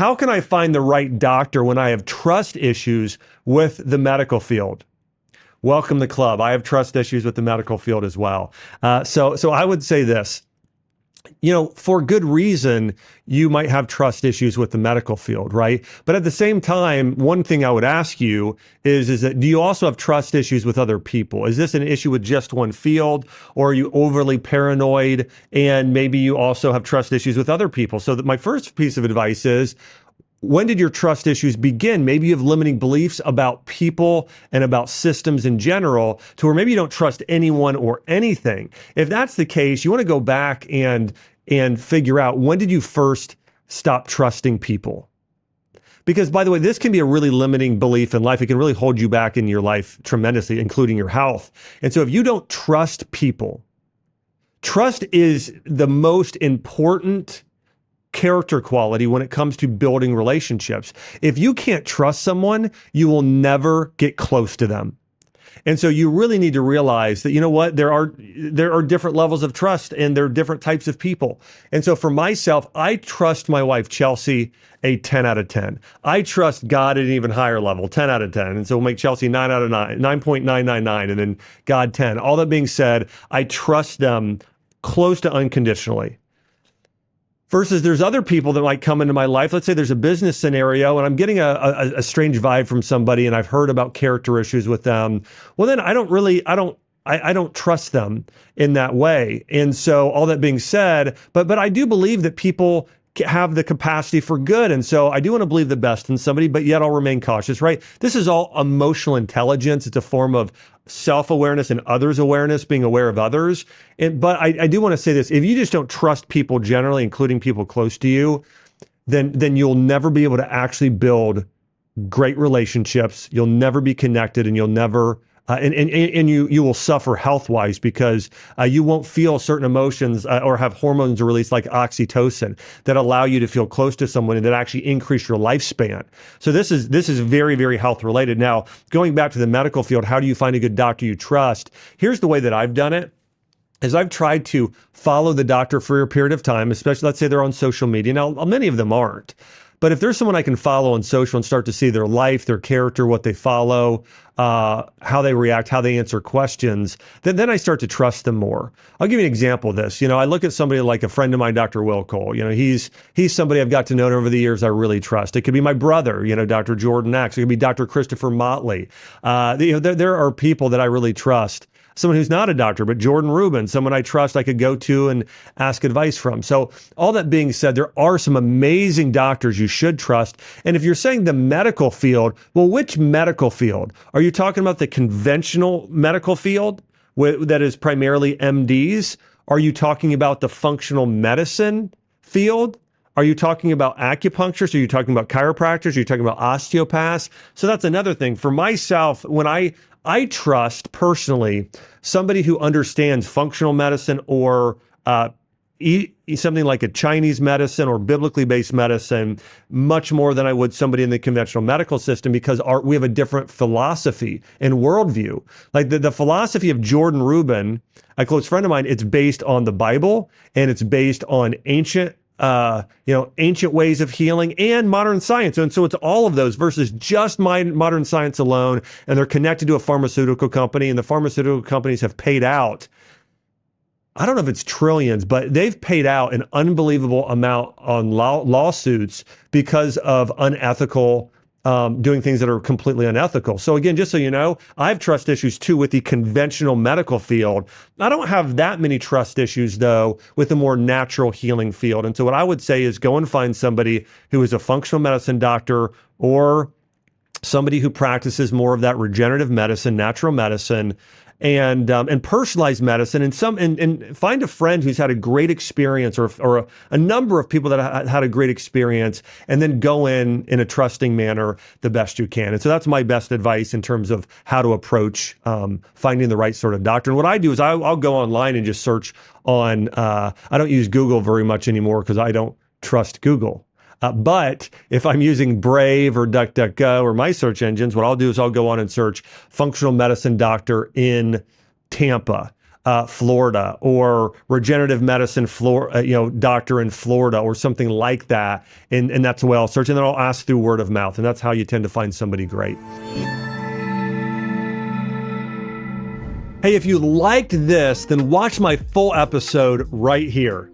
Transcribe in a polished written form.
how can I find the right doctor when I have trust issues with the medical field? Welcome to the club. I have trust issues with the medical field as well. So I would say this. For good reason, you might have trust issues with the medical field, right? But at the same time, one thing I would ask you is that do you also have trust issues with other people? Is this an issue with just one field, or are you overly paranoid and maybe you also have trust issues with other people? So that my first piece of advice is, when did your trust issues begin? Maybe you have limiting beliefs about people and about systems in general to where maybe you don't trust anyone or anything. If that's the case, you want to go back and figure out, when did you first stop trusting people? Because, by the way, this can be a really limiting belief in life. It can really hold you back in your life tremendously, including your health. And so if you don't trust people, trust is the most important character quality when it comes to building relationships. If you can't trust someone, you will never get close to them. And so you really need to realize that, you know what, there are different levels of trust and there are different types of people. And so for myself, I trust my wife, Chelsea, a 10 out of 10. I trust God at an even higher level, 10 out of 10. And so we'll make Chelsea 9 out of 9, 9.999, and then God 10. All that being said, I trust them close to unconditionally. Versus there's other people that might come into my life. Let's say there's a business scenario and I'm getting a strange vibe from somebody and I've heard about character issues with them. Well, then I don't trust them in that way. And so all that being said, but I do believe that people have the capacity for good. And so I do want to believe the best in somebody, but yet I'll remain cautious, right? This is all emotional intelligence. It's a form of self-awareness and others' awareness, being aware of others. But I do want to say this. If you just don't trust people generally, including people close to you, then you'll never be able to actually build great relationships. You'll never be connected, and you'll never and you will suffer health-wise because you won't feel certain emotions or have hormones released like oxytocin that allow you to feel close to someone and that actually increase your lifespan. So this is very, very health-related. Now, going back to the medical field, how do you find a good doctor you trust? Here's the way that I've done it. Is I've tried to follow the doctor for a period of time, especially let's say they're on social media. Now, many of them aren't. But if there's someone I can follow on social and start to see their life, their character, what they follow, how they react, how they answer questions, then I start to trust them more. I'll give you an example of this. I look at somebody like a friend of mine, Dr. Will Cole. He's somebody I've got to know over the years I really trust. It could be my brother, Dr. Jordan Axe. It could be Dr. Christopher Motley. There are people that I really trust. Someone who's not a doctor, but Jordan Rubin, someone I trust I could go to and ask advice from. So all that being said, there are some amazing doctors you should trust. And if you're saying the medical field, well, which medical field? Are you talking about the conventional medical field that is primarily MDs? Are you talking about the functional medicine field? Are you talking about acupuncturists? Are you talking about chiropractors? Are you talking about osteopaths? So that's another thing. For myself, when I trust personally somebody who understands functional medicine or something like a Chinese medicine or biblically based medicine much more than I would somebody in the conventional medical system, because we have a different philosophy and worldview. Like the philosophy of Jordan Rubin, a close friend of mine, it's based on the Bible and it's based on ancient ways of healing and modern science. And so it's all of those versus just modern science alone. And they're connected to a pharmaceutical company, and the pharmaceutical companies have paid out, I don't know if it's trillions, but they've paid out an unbelievable amount on lawsuits because of unethical doing things that are completely unethical. So again, just so you know, I have trust issues too with the conventional medical field. I don't have that many trust issues though with the more natural healing field. And so what I would say is go and find somebody who is a functional medicine doctor or somebody who practices more of that regenerative medicine, natural medicine, and personalized medicine, and find a friend who's had a great experience, or a number of people that had a great experience, and then go in a trusting manner the best you can. And so that's my best advice in terms of how to approach finding the right sort of doctor. And what I do is I'll go online and just search on. I don't use Google very much anymore because I don't trust Google. But if I'm using Brave or DuckDuckGo or my search engines, what I'll do is I'll go on and search functional medicine doctor in Tampa. Florida, or regenerative medicine doctor in Florida, or something like that. And that's the way I'll search. And then I'll ask through word of mouth. And that's how you tend to find somebody great. Hey, if you liked this, then watch my full episode right here.